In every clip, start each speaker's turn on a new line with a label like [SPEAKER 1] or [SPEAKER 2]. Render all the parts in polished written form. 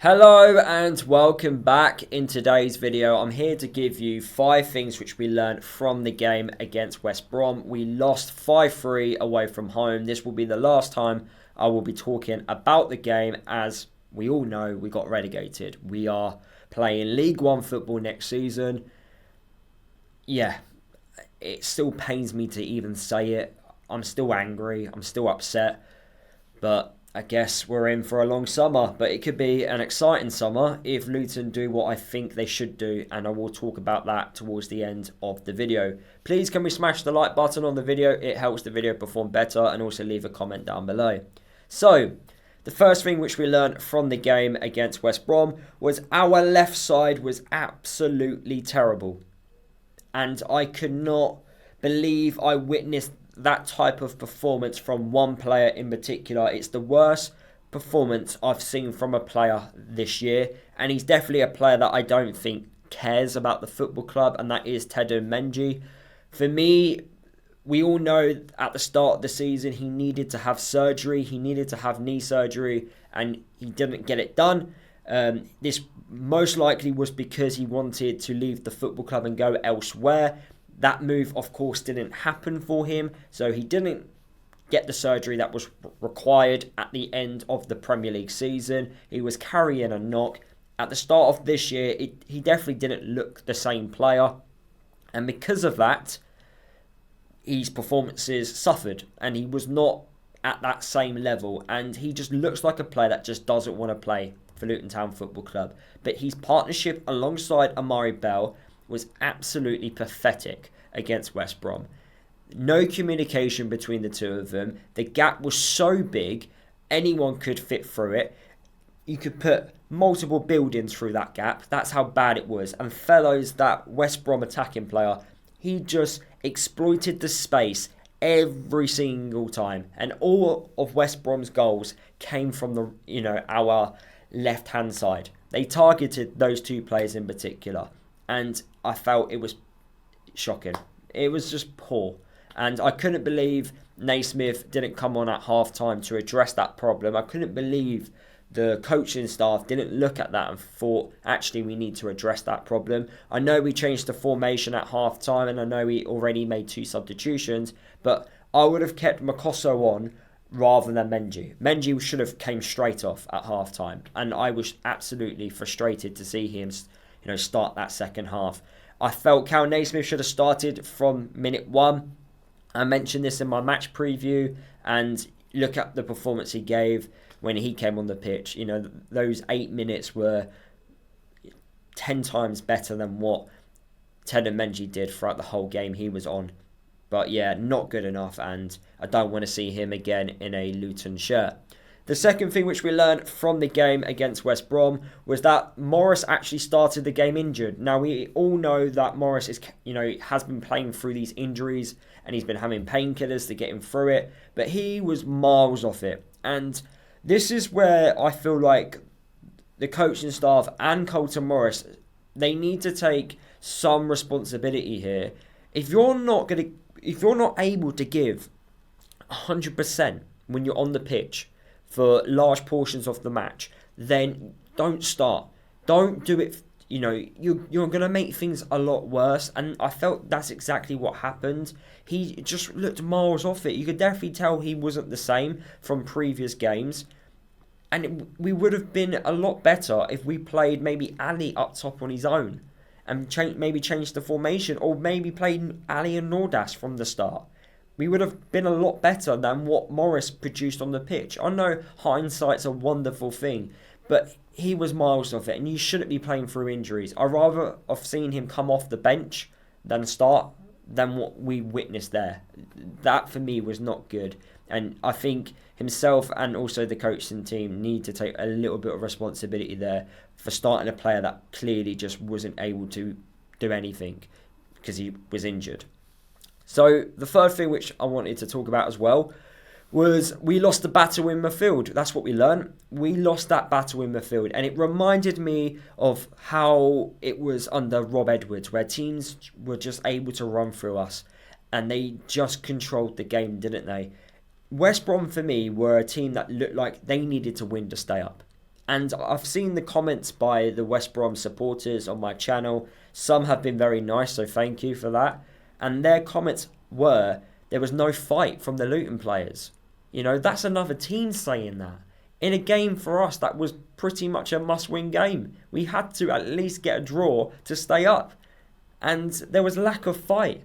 [SPEAKER 1] Hello and welcome back. In today's video, I'm here to give you 5 things which we learned from the game against West Brom. We lost 5-3 away from home. This will be the last time I will be talking about the game, as we all know we got relegated. We are playing League One football next season. Yeah, it still pains me to even say it. I'm still angry. I'm still upset. But I guess we're in for a long summer, but it could be an exciting summer if Luton do what I think they should do, and I will talk about that towards the end of the video. Please can we smash the like button on the video? It helps the video perform better, and also leave a comment down below. So, the first thing which we learned from the game against West Brom was our left side was absolutely terrible. And I could not believe I witnessed that type of performance from one player in particular. It's the worst performance I've seen from a player this year, and he's definitely a player that I don't think cares about the football club, and that is Teden Mengi. For me, we all know at the start of the season he needed to have surgery, he needed to have knee surgery, and he didn't get it done. This most likely was because he wanted to leave the football club and go elsewhere. That move, of course, didn't happen for him, so he didn't get the surgery that was required at the end of the Premier League season. He was carrying a knock. At the start of this year, he definitely didn't look the same player, and because of that, his performances suffered, and he was not at that same level, and he just looks like a player that just doesn't want to play for Luton Town Football Club. But his partnership alongside Amari Bell was absolutely pathetic against West Brom. No communication between the two of them. The gap was so big, anyone could fit through it. You could put multiple buildings through that gap. That's how bad it was. And Fellows, that West Brom attacking player, he just exploited the space every single time. And all of West Brom's goals came from our left-hand side. They targeted those two players in particular. And I felt it was shocking. It was just poor. And I couldn't believe Naismith didn't come on at half-time to address that problem. I couldn't believe the coaching staff didn't look at that and thought, actually, we need to address that problem. I know we changed the formation at half-time, and I know we already made 2 substitutions, but I would have kept Makosso on rather than Mengi. Mengi should have came straight off at half-time, and I was absolutely frustrated to see him start that second half. I felt Cal Naismith should have started from minute 1. I mentioned this in my match preview, and look at the performance he gave when he came on the pitch. Those 8 minutes were 10 times better than what Teden Mengi did throughout the whole game he was on. But yeah, not good enough, and I don't want to see him again in a Luton shirt. The second thing which we learned from the game against West Brom was that Morris actually started the game injured. Now, we all know that Morris has been playing through these injuries, and he's been having painkillers to get him through it, but he was miles off it. And this is where I feel like the coaching staff and Colton Morris, they need to take some responsibility here. If you're not able to give 100% when you're on the pitch for large portions of the match, then don't start. Don't do it. You're going to make things a lot worse. And I felt that's exactly what happened. He just looked miles off it. You could definitely tell he wasn't the same from previous games. And we would have been a lot better if we played maybe Ali up top on his own and maybe changed the formation, or maybe played Ali and Nordas from the start. We would have been a lot better than what Morris produced on the pitch. I know hindsight's a wonderful thing, but he was miles off it, and you shouldn't be playing through injuries. I'd rather have seen him come off the bench than start than what we witnessed there. That, for me, was not good. And I think himself and also the coaching team need to take a little bit of responsibility there for starting a player that clearly just wasn't able to do anything because he was injured. So the third thing which I wanted to talk about as well was we lost the battle in midfield. That's what we learned. We lost that battle in midfield, and it reminded me of how it was under Rob Edwards, where teams were just able to run through us and they just controlled the game, didn't they? West Brom, for me, were a team that looked like they needed to win to stay up. And I've seen the comments by the West Brom supporters on my channel. Some have been very nice, so thank you for that. And their comments were, there was no fight from the Luton players. You know, that's another team saying that. In a game for us, that was pretty much a must-win game. We had to at least get a draw to stay up. And there was lack of fight.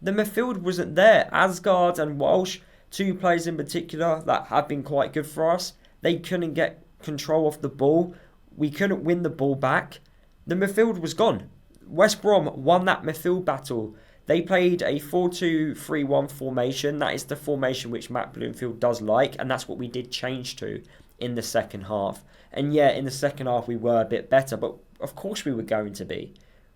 [SPEAKER 1] The midfield wasn't there. Asgard and Walsh, two players in particular that have been quite good for us, they couldn't get control of the ball. We couldn't win the ball back. The midfield was gone. West Brom won that midfield battle. They played a 4-2-3-1 formation. That is the formation which Matt Bloomfield does like, and that's what we did change to in the second half. And yeah, in the second half we were a bit better, but of course we were going to be.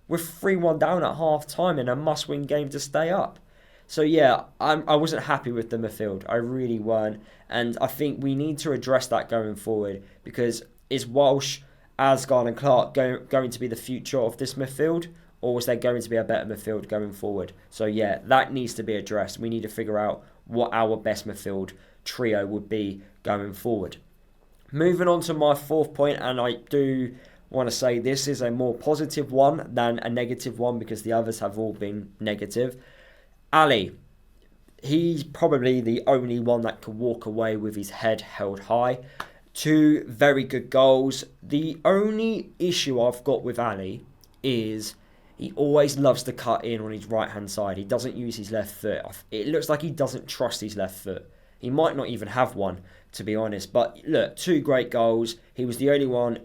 [SPEAKER 1] We're 3-1 down at half time in a must-win game to stay up. So yeah, I wasn't happy with the midfield. I really weren't. And I think we need to address that going forward, because is Walsh, Asgard and Clark going to be the future of this midfield? Or is there going to be a better midfield going forward? So yeah, that needs to be addressed. We need to figure out what our best midfield trio would be going forward. Moving on to my fourth point, and I do want to say this is a more positive one than a negative one because the others have all been negative. Ali, he's probably the only one that could walk away with his head held high. 2 very good goals. The only issue I've got with Ali is he always loves to cut in on his right hand side. He doesn't use his left foot. It looks like he doesn't trust his left foot. He might not even have one, to be honest. But look, 2 great goals. He was the only one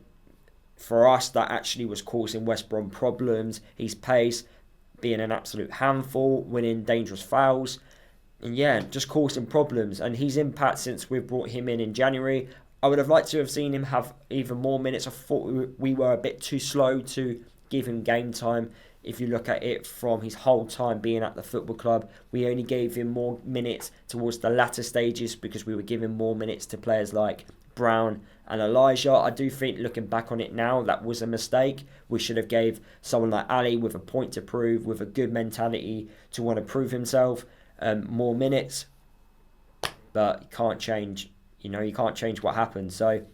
[SPEAKER 1] for us that actually was causing West Brom problems. His pace, being an absolute handful, winning dangerous fouls, and yeah, just causing problems. And his impact since we've brought him in January, I would have liked to have seen him have even more minutes. I thought we were a bit too slow to give him game time. If you look at it from his whole time being at the football club, we only gave him more minutes towards the latter stages because we were giving more minutes to players like Brown and Elijah. I do think, looking back on it now, that was a mistake. We should have gave someone like Ali with a point to prove, with a good mentality to want to prove himself, more minutes. But you can't change, you can't change what happened. So,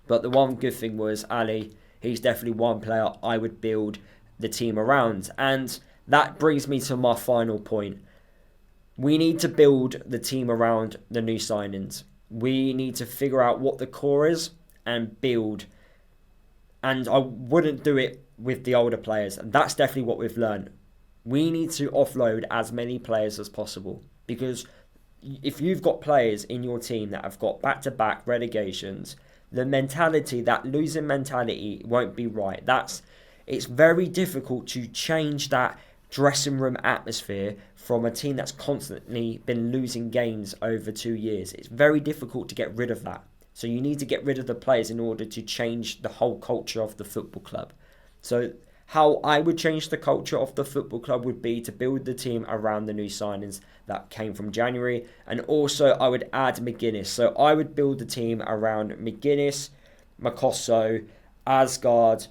[SPEAKER 1] but the one good thing was Ali. He's definitely one player I would build the team around. And that brings me to my final point. We need to build the team around the new signings. We need to figure out what the core is and build. And I wouldn't do it with the older players. And that's definitely what we've learned. We need to offload as many players as possible. Because if you've got players in your team that have got back-to-back relegations, the mentality, that losing mentality, won't be right. It's very difficult to change that dressing room atmosphere from a team that's constantly been losing games over 2 years. It's very difficult to get rid of that. So you need to get rid of the players in order to change the whole culture of the football club. So how I would change the culture of the football club would be to build the team around the new signings that came from January. And also I would add McGuinness. So I would build the team around McGuinness, Makosso, Asgard,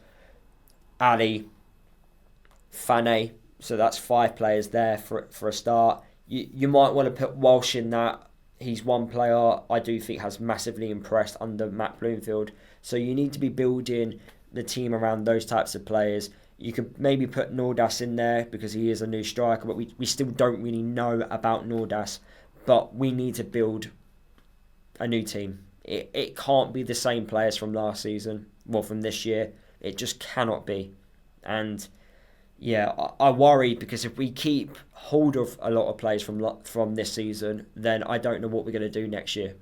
[SPEAKER 1] Ali, Fane. So that's 5 players there for a start. You might want to put Walsh in that. He's one player I do think has massively impressed under Matt Bloomfield. So you need to be building the team around those types of players. You could maybe put Nordas in there because he is a new striker, but we still don't really know about Nordas. But we need to build a new team. It can't be the same players from last season, from this year. It just cannot be. And yeah, I worry because if we keep hold of a lot of players from this season, then I don't know what we're going to do next year,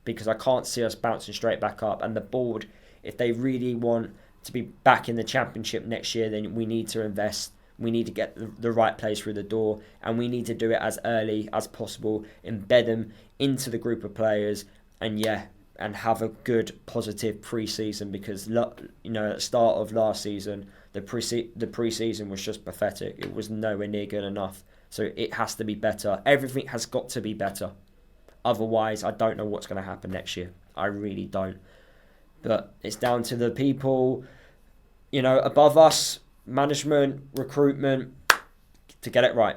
[SPEAKER 1] because I can't see us bouncing straight back up. And the board, if they really want to be back in the Championship next year, then we need to invest. We need to get the right players through the door, and we need to do it as early as possible, embed them into the group of players, and have a good positive pre-season, because at the start of last season, the pre-season was just pathetic. It was nowhere near good enough. So it has to be better. Everything has got to be better. Otherwise, I don't know what's going to happen next year. I really don't. But it's down to the people, above us, management, recruitment, to get it right.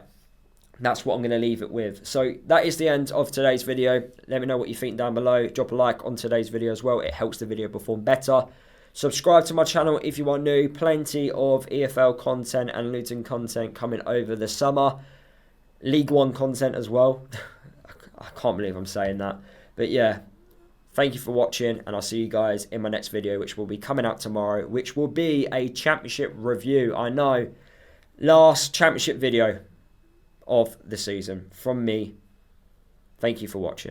[SPEAKER 1] That's what I'm going to leave it with. So that is the end of today's video. Let me know what you think down below. Drop a like on today's video as well. It helps the video perform better. Subscribe to my channel if you are new. Plenty of EFL content and Luton content coming over the summer. League One content as well. I can't believe I'm saying that. But yeah, thank you for watching, and I'll see you guys in my next video, which will be coming out tomorrow, which will be a championship review. I know, last championship video of the season from me. Thank you for watching.